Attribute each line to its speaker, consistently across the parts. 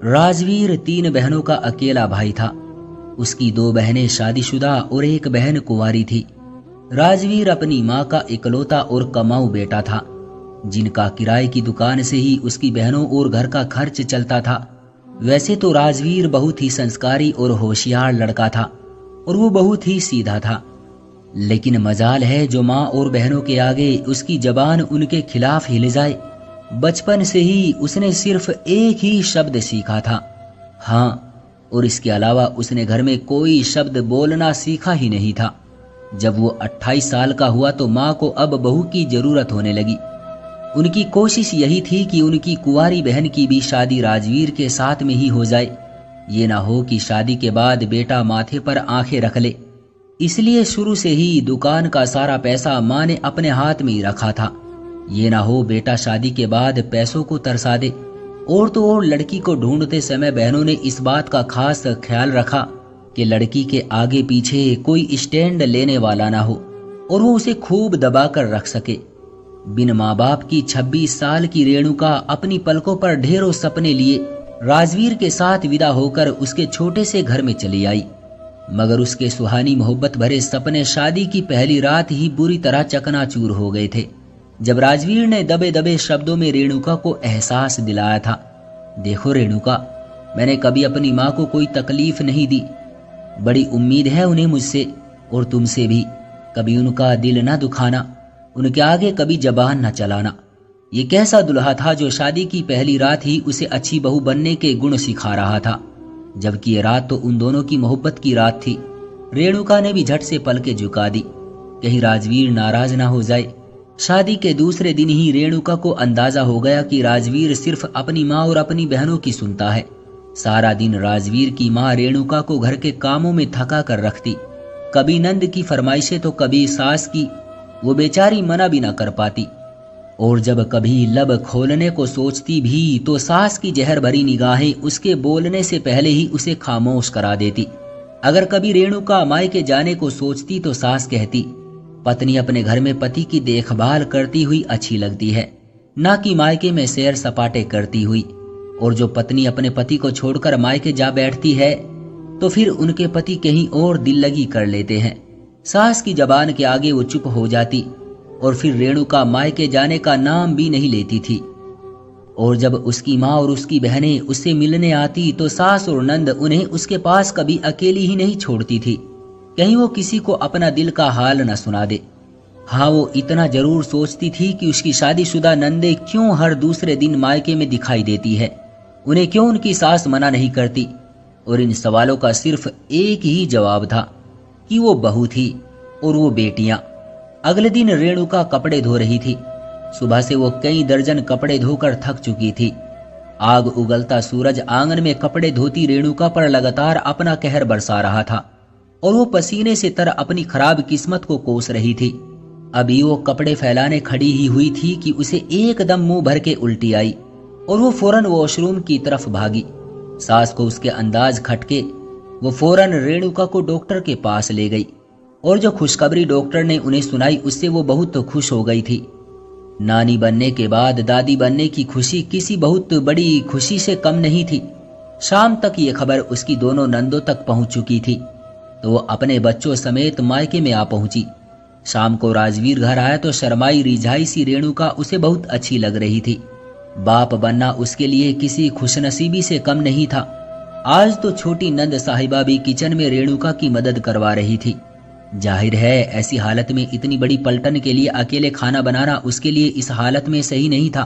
Speaker 1: राजवीर 3 बहनों का अकेला भाई था। उसकी 2 बहनें शादीशुदा और एक बहन कुंवारी थी। राजवीर अपनी माँ का इकलौता और कमाऊ बेटा था, जिनका किराए की दुकान से ही उसकी बहनों और घर का खर्च चलता था। वैसे तो राजवीर बहुत ही संस्कारी और होशियार लड़का था और वो बहुत ही सीधा था, लेकिन मजाल है जो माँ और बहनों के आगे उसकी जबान उनके खिलाफ हिल जाए। बचपन से ही उसने सिर्फ एक ही शब्द सीखा था, हाँ, और इसके अलावा उसने घर में कोई शब्द बोलना सीखा ही नहीं था। जब वो 28 साल का हुआ तो माँ को अब बहू की जरूरत होने लगी। उनकी कोशिश यही थी कि उनकी कुंवारी बहन की भी शादी राजवीर के साथ में ही हो जाए। ये ना हो कि शादी के बाद बेटा माथे पर आंखें रख ले। इसलिए शुरू से ही दुकान का सारा पैसा माँ ने अपने हाथ में ही रखा था। ये ना हो बेटा शादी के बाद पैसों को तरसा दे। और तो और लड़की को ढूंढते समय बहनों ने इस बात का खास ख्याल रखा कि लड़की के आगे पीछे कोई स्टैंड लेने वाला ना हो और वो उसे खूब दबा कर रख सके। बिन माँ बाप की 26 साल की रेणुका अपनी पलकों पर ढेरों सपने लिए राजवीर के साथ विदा होकर उसके छोटे से घर में चली आई। मगर उसके सुहानी मोहब्बत भरे सपने शादी की पहली रात ही बुरी तरह चकनाचूर हो गए थे, जब राजवीर ने दबे दबे शब्दों में रेणुका को एहसास दिलाया था, देखो रेणुका, मैंने कभी अपनी माँ को कोई तकलीफ नहीं दी। बड़ी उम्मीद है उन्हें मुझसे और तुमसे भी। कभी उनका दिल न दुखाना, उनके आगे कभी जबान न चलाना। ये कैसा दुल्हा था जो शादी की पहली रात ही उसे अच्छी बहू बनने के गुण सिखा रहा था, जबकि ये रात तो उन दोनों की मोहब्बत की रात थी। रेणुका ने भी झट से पलकें झुका दी, कहीं राजवीर नाराज ना हो जाए। शादी के दूसरे दिन ही रेणुका को अंदाजा हो गया कि राजवीर सिर्फ अपनी माँ और अपनी बहनों की सुनता है। सारा दिन राजवीर की माँ रेणुका को घर के कामों में थका कर रखती, कभी नंद की फरमाइशें तो कभी सास की। वो बेचारी मना भी ना कर पाती, और जब कभी लब खोलने को सोचती भी तो सास की जहर भरी निगाहें उसके बोलने से पहले ही उसे खामोश करा देती। अगर कभी रेणुका मायके जाने को सोचती तो सास कहती, पत्नी अपने घर में पति की देखभाल करती हुई अच्छी लगती है, ना कि मायके में सैर सपाटे करती हुई। और जो पत्नी अपने पति को छोड़कर मायके जा बैठती है तो फिर उनके पति कहीं और दिल लगी कर लेते हैं। सास की जबान के आगे वो चुप हो जाती और फिर रेणुका मायके जाने का नाम भी नहीं लेती थी। और जब उसकी माँ और उसकी बहनें उससे मिलने आती तो सास और नंद उन्हें उसके पास कभी अकेली ही नहीं छोड़ती थी, कहीं वो किसी को अपना दिल का हाल न सुना दे। हाँ, वो इतना जरूर सोचती थी कि उसकी शादीशुदा नंदे क्यों हर दूसरे दिन मायके में दिखाई देती है, उन्हें क्यों उनकी सास मना नहीं करती। और इन सवालों का सिर्फ एक ही जवाब था कि वो बहू थी और वो बेटियां। अगले दिन रेणुका कपड़े धो रही थी। सुबह से वो कई दर्जन कपड़े धोकर थक चुकी थी। आग उगलता सूरज आंगन में कपड़े धोती रेणुका पर लगातार अपना कहर बरसा रहा था और वो पसीने से तर अपनी खराब किस्मत को कोस रही थी। अभी वो कपड़े फैलाने खड़ी ही हुई थी कि उसे एकदम मुंह भर के उल्टी आई और वो फौरन वॉशरूम की तरफ भागी। सास को उसके अंदाज खटके वो फौरन रेणुका को डॉक्टर के पास ले गई और जो खुशखबरी डॉक्टर ने उन्हें सुनाई उससे वो बहुत खुश हो गई थी। नानी बनने के बाद दादी बनने की खुशी किसी बहुत बड़ी खुशी से कम नहीं थी। शाम तक ये खबर उसकी दोनों नंदों तक पहुंच चुकी थी तो वो अपने बच्चों समेत मायके में आ पहुंची। शाम को राजवीर घर आया तो शर्माई रिझाई सी रेणुका उसे बहुत अच्छी लग रही थी। बाप बनना उसके लिए किसी खुशनसीबी से कम नहीं था। आज तो छोटी नंद साहिबा भी किचन में रेणुका की मदद करवा रही थी। जाहिर है ऐसी हालत में इतनी बड़ी पलटन के लिए अकेले खाना बनाना उसके लिए इस हालत में सही नहीं था।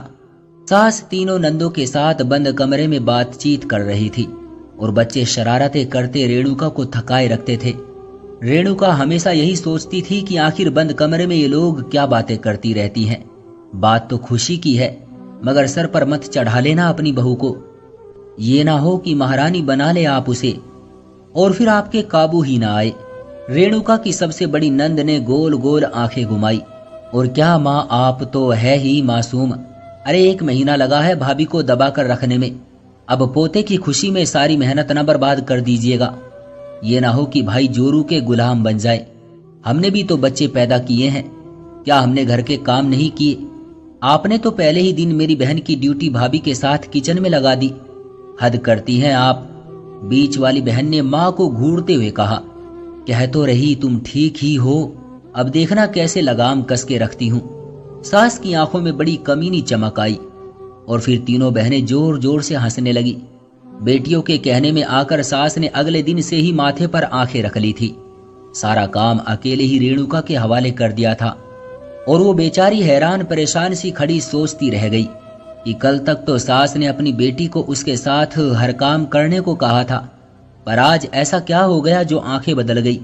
Speaker 1: सास तीनों नंदों के साथ बंद कमरे में बातचीत कर रही थी और बच्चे शरारतें करते रेणुका को थकाए रखते थे। रेणुका हमेशा यही सोचती थी कि आखिर बंद कमरे में ये लोग क्या बातें करती रहती हैं। बात तो खुशी की है, मगर सर पर मत चढ़ा लेना अपनी बहू को। ये ना हो कि महारानी बना ले आप उसे और फिर आपके काबू ही ना आए। रेणुका की सबसे बड़ी नंद ने गोल गोल आंखें घुमाई। और क्या माँ, आप तो है ही मासूम। अरे 1 महीना लगा है भाभी को दबा कर रखने में, अब पोते की खुशी में सारी मेहनत न बर्बाद कर दीजिएगा। ये ना हो कि भाई जोरू के गुलाम बन जाए। हमने भी तो बच्चे पैदा किए हैं, क्या हमने घर के काम नहीं किए? आपने तो पहले ही दिन मेरी बहन की ड्यूटी भाभी के साथ किचन में लगा दी। हद करती हैं आप। बीच वाली बहन ने माँ को घूरते हुए कहा। कह तो रही तुम ठीक ही हो, अब देखना कैसे लगाम कस के रखती हूँ। सास की आंखों में बड़ी कमीनी चमक आई और फिर तीनों बहनें जोर जोर से हंसने लगी। बेटियों के कहने में आकर सास ने अगले दिन से ही माथे पर आंखें रख ली थी। सारा काम अकेले ही रेणुका के हवाले कर दिया था और वो बेचारी हैरान परेशान सी खड़ी सोचती रह गई कि कल तक तो सास ने अपनी बेटी को उसके साथ हर काम करने को कहा था, पर आज ऐसा क्या हो गया जो आंखें बदल गई।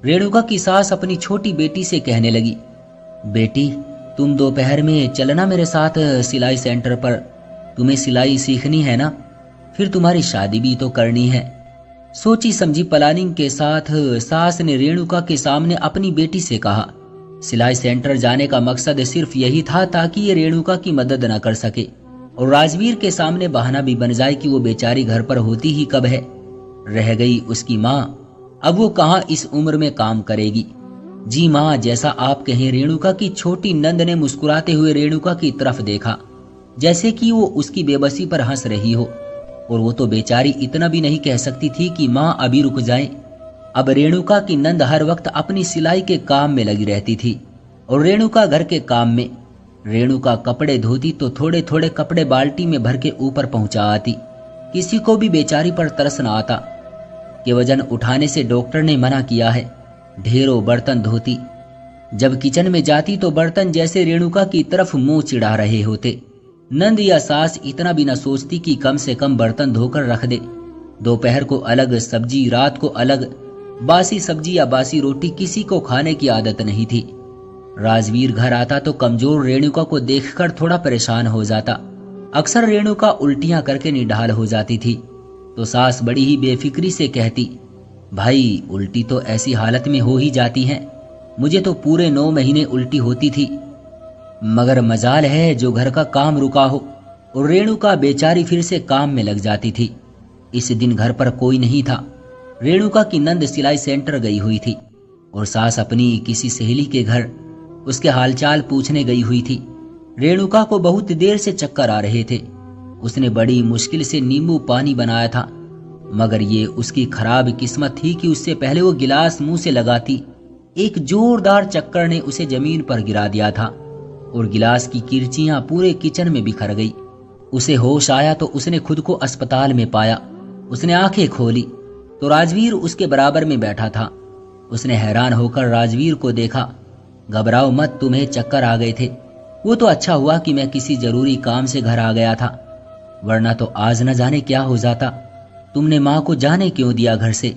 Speaker 1: रेणुका की सास अपनी छोटी बेटी से कहने लगी, बेटी तुम दोपहर में चलना मेरे साथ सिलाई सेंटर पर, तुम्हें सिलाई सीखनी है ना, फिर तुम्हारी शादी भी तो करनी है। सोची समझी प्लानिंग के साथ सास ने रेणुका के सामने अपनी बेटी से कहा। सिलाई सेंटर जाने का मकसद सिर्फ यही था ताकि ये रेणुका की मदद न कर सके और राजवीर के सामने बहाना भी बन जाए कि वो बेचारी घर पर होती ही कब है। रह गई उसकी माँ, अब वो कहाँ इस उम्र में काम करेगी। जी माँ, जैसा आप कहें। रेणुका की छोटी नंद ने मुस्कुराते हुए रेणुका की तरफ देखा, जैसे कि वो उसकी बेबसी पर हंस रही हो। और वो तो बेचारी इतना भी नहीं कह सकती थी कि माँ अभी रुक जाए। अब रेणुका की नंद हर वक्त अपनी सिलाई के काम में लगी रहती थी और रेणुका घर के काम में। रेणुका कपड़े धोती तो थोड़े थोड़े कपड़े बाल्टी में भर के ऊपर पहुंचा आती। किसी को भी बेचारी पर तरस न आता कि वजन उठाने से डॉक्टर ने मना किया है। ढेरों बर्तन धोती। जब किचन में जाती तो बर्तन जैसे रेणुका की तरफ मुंह चिढ़ा रहे होते। नंद या सास इतना भी न सोचती कि कम से कम बर्तन धोकर रख दे। दोपहर को अलग सब्जी, रात को अलग। बासी सब्जी या बासी रोटी किसी को खाने की आदत नहीं थी। राजवीर घर आता तो कमजोर रेणुका को देखकर थोड़ा परेशान हो जाता। अक्सर रेणुका उल्टियां करके निढाल हो जाती थी तो सास बड़ी ही बेफिक्री से कहती, भाई उल्टी तो ऐसी हालत में हो ही जाती हैं, मुझे तो पूरे 9 महीने उल्टी होती थी, मगर मजाल है जो घर का काम रुका हो। और रेणुका बेचारी फिर से काम में लग जाती थी। इस दिन घर पर कोई नहीं था। रेणुका की नंद सिलाई सेंटर गई हुई थी और सास अपनी किसी सहेली के घर उसके हालचाल पूछने गई हुई थी। रेणुका को बहुत देर से चक्कर आ रहे थे। उसने बड़ी मुश्किल से नींबू पानी बनाया था, मगर ये उसकी खराब किस्मत थी कि उससे पहले वो गिलास मुंह से लगाती एक जोरदार चक्कर ने उसे जमीन पर गिरा दिया था और गिलास की किरचियां पूरे किचन में बिखर गई। उसे होश आया तो उसने खुद को अस्पताल में पाया। उसने आंखें खोली तो राजवीर उसके बराबर में बैठा था। उसने हैरान होकर राजवीर को देखा। घबराओ मत, तुम्हें चक्कर आ गए थे। वो तो अच्छा हुआ कि मैं किसी जरूरी काम से घर आ गया था, वरना तो आज न जाने क्या हो जाता। तुमने माँ को जाने क्यों दिया घर से।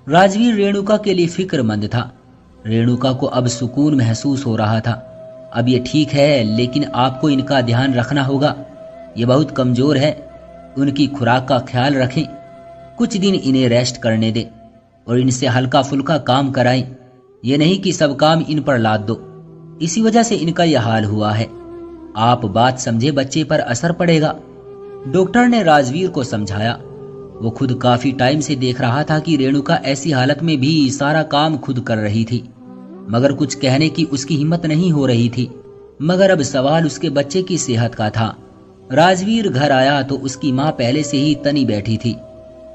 Speaker 1: राजवीर रेणुका के लिए फिक्रमंद था। रेणुका को अब सुकून महसूस हो रहा था। अब ये ठीक है, लेकिन आपको इनका ध्यान रखना होगा। ये बहुत कमजोर है, उनकी खुराक का ख्याल रखें। कुछ दिन इन्हें रेस्ट करने दें और इनसे हल्का फुल्का काम कराएं। ये नहीं कि सब काम इन पर लाद दो। इसी वजह से इनका यह हाल हुआ है। आप बात समझे, बच्चे पर असर पड़ेगा। डॉक्टर ने राजवीर को समझाया। वो खुद काफी टाइम से देख रहा था कि रेणुका ऐसी हालत में भी सारा काम खुद कर रही थी, मगर कुछ कहने की उसकी हिम्मत नहीं हो रही थी। मगर अब सवाल उसके बच्चे की सेहत का था। राजवीर घर आया तो उसकी माँ पहले से ही तनी बैठी थी।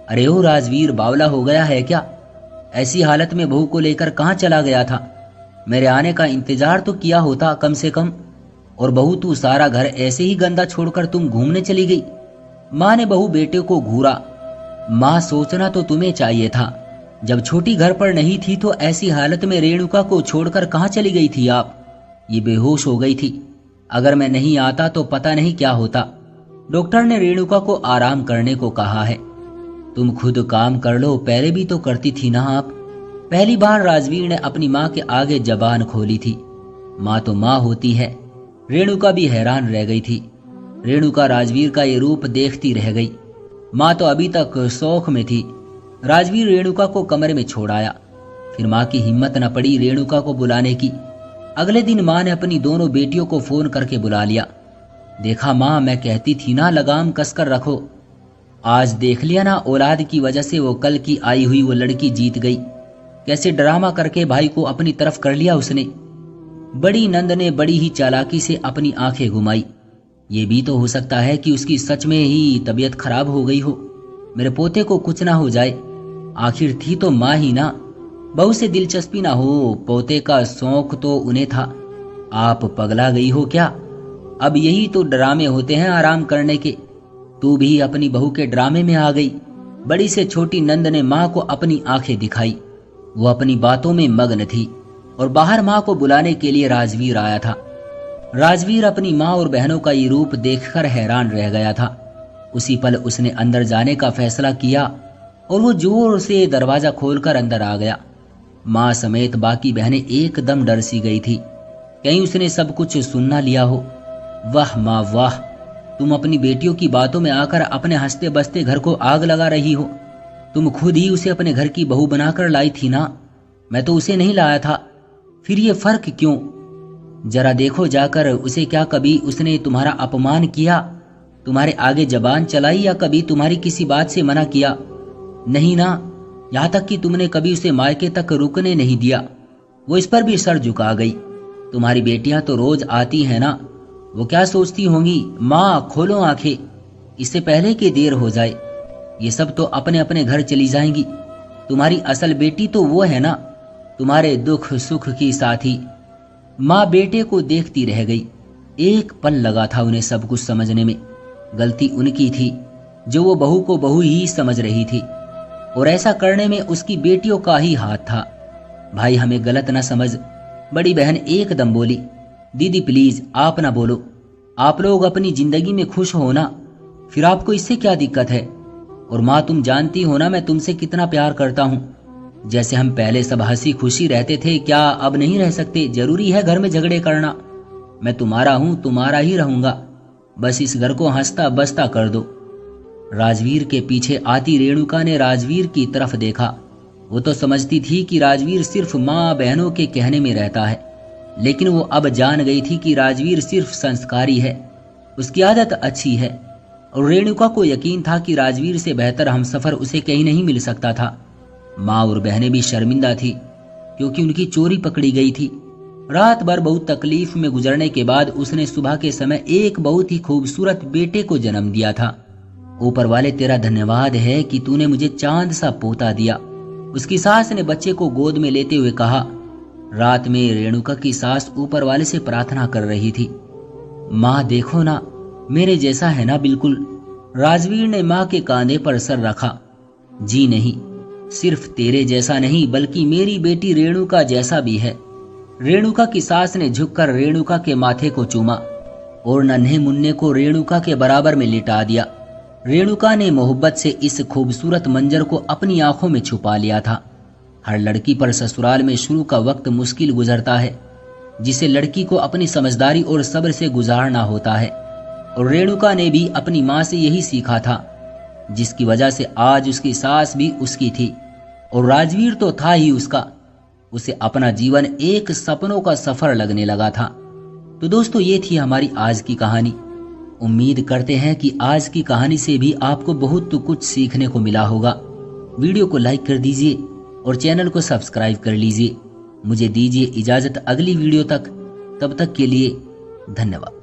Speaker 1: अरे ओ राजवीर, बावला हो गया है क्या? ऐसी हालत में बहू को लेकर कहाँ चला गया था? मेरे आने का इंतजार तो किया होता कम से कम। और बहू, तू सारा घर ऐसे ही गंदा छोड़कर तुम घूमने चली गई? माँ ने बहू बेटे को घूरा। माँ, सोचना तो तुम्हें चाहिए था। जब छोटी घर पर नहीं थी तो ऐसी हालत में रेणुका को छोड़कर कहाँ चली गई थी आप? ये बेहोश हो गई थी। अगर मैं नहीं आता तो पता नहीं क्या होता। डॉक्टर ने रेणुका को आराम करने को कहा है। तुम खुद काम कर लो, पहले भी तो करती थी ना आप। पहली बार राजवीर ने अपनी माँ के आगे जबान खोली थी। माँ तो माँ होती है। रेणुका भी हैरान रह गई थी। रेणुका राजवीर का ये रूप देखती रह गई। माँ तो अभी तक शौक में थी। राजवीर रेणुका को कमरे में छोड़ आया। फिर माँ की हिम्मत न पड़ी रेणुका को बुलाने की। अगले दिन माँ ने अपनी दोनों बेटियों को फोन करके बुला लिया। देखा माँ, मैं कहती थी ना लगाम कसकर रखो। आज देख लिया ना, औलाद की वजह से वो कल की आई हुई वो लड़की जीत गई। कैसे ड्रामा करके भाई को अपनी तरफ कर लिया उसने। बड़ी नंद ने बड़ी ही चालाकी से अपनी आंखें घुमाई। ये भी तो हो सकता है कि उसकी सच में ही तबीयत खराब हो गई हो। मेरे पोते को कुछ ना हो जाए। आखिर थी तो माँ ही ना। बहू से दिलचस्पी ना हो, पोते का शौक तो उन्हें था। आप पगला गई हो क्या? अब यही तो ड्रामे होते हैं आराम करने के। तू भी अपनी बहू के ड्रामे में आ गई। बड़ी से छोटी नंद ने माँ को अपनी आंखें दिखाई। वो अपनी बातों में मग्न थी और बाहर माँ को बुलाने के लिए राजवीर आया था। राजवीर अपनी माँ और बहनों का ये रूप देखकर हैरान रह गया था। उसी पल उसने अंदर जाने का फैसला किया और वो जोर से दरवाजा खोलकर अंदर आ गया। माँ समेत बाकी बहनें एकदम डर सी गई थी, कहीं उसने सब कुछ सुन ना लिया हो। वाह माँ वाह, तुम अपनी बेटियों की बातों में आकर अपने हंसते बसते घर को आग लगा रही हो। तुम खुद ही उसे अपने घर की बहू बनाकर लाई थी ना, मैं तो उसे नहीं लाया था। फिर ये फर्क क्यों? जरा देखो जाकर उसे, क्या कभी उसने तुम्हारा अपमान किया, तुम्हारे आगे जबान चलाई या कभी तुम्हारी किसी बात से मना किया? नहीं ना, यहाँ तक कि तुमने कभी उसे मायके तक रुकने नहीं दिया। वो इस पर भी सर झुका गई। तुम्हारी बेटियां तो रोज आती हैं ना, वो क्या सोचती होंगी? माँ खोलो आंखें, इससे पहले कि देर हो जाए। ये सब तो अपने अपने घर चली जाएंगी। तुम्हारी असल बेटी तो वो है ना, तुम्हारे दुख सुख की साथी। माँ बेटे को देखती रह गई। एक पल लगा था उन्हें सब कुछ समझने में। गलती उनकी थी जो वो बहू को बहू ही समझ रही थी, और ऐसा करने में उसकी बेटियों का ही हाथ था। भाई हमें गलत ना समझ, बड़ी बहन एकदम बोली। दीदी प्लीज आप ना बोलो, आप लोग अपनी जिंदगी में खुश हो ना, फिर आपको इससे क्या दिक्कत है? और माँ तुम जानती हो ना मैं तुमसे कितना प्यार करता हूँ। जैसे हम पहले सब हंसी खुशी रहते थे, क्या अब नहीं रह सकते? जरूरी है घर में झगड़े करना? मैं तुम्हारा हूँ, तुम्हारा ही रहूंगा। बस इस घर को हंसता बसता कर दो। राजवीर के पीछे आती रेणुका ने राजवीर की तरफ देखा। वो तो समझती थी कि राजवीर सिर्फ माँ बहनों के कहने में रहता है, लेकिन वो अब जान गई थी कि राजवीर सिर्फ संस्कारी है, उसकी आदत अच्छी है। और रेणुका को यकीन था कि राजवीर से बेहतर हमसफर उसे कहीं नहीं मिल सकता था। माँ और बहनें भी शर्मिंदा थी क्योंकि उनकी चोरी पकड़ी गई थी। रात भर बहुत तकलीफ में गुजरने के बाद उसने सुबह के समय एक बहुत ही खूबसूरत बेटे को जन्म दिया था। ऊपर वाले तेरा धन्यवाद है कि तूने मुझे चांद सा पोता दिया, उसकी सास ने बच्चे को गोद में लेते हुए कहा। रात में रेणुका की सास ऊपर वाले से प्रार्थना कर रही थी, माँ देखो ना, मेरे जैसा है ना बिल्कुल। राजवीर ने माँ के कांधे पर सर रखा। जी नहीं, सिर्फ तेरे जैसा नहीं बल्कि मेरी बेटी रेणुका जैसा भी है। रेणुका की सास ने झुककर रेणुका के माथे को चूमा और नन्हे मुन्ने को रेणुका के बराबर में लिटा दिया। रेणुका ने मोहब्बत से इस खूबसूरत मंजर को अपनी आंखों में छुपा लिया था। हर लड़की पर ससुराल में शुरू का वक्त मुश्किल गुजरता है, जिसे लड़की को अपनी समझदारी और सब्र से गुजारना होता है। और रेणुका ने भी अपनी माँ से यही सीखा था, जिसकी वजह से आज उसकी सास भी उसकी थी और राजवीर तो था ही उसका। उसे अपना जीवन एक सपनों का सफर लगने लगा था। तो दोस्तों, ये थी हमारी आज की कहानी। उम्मीद करते हैं कि आज की कहानी से भी आपको बहुत कुछ सीखने को मिला होगा। वीडियो को लाइक कर दीजिए और चैनल को सब्सक्राइब कर लीजिए। मुझे दीजिए इजाजत अगली वीडियो तक, तब तक के लिए धन्यवाद।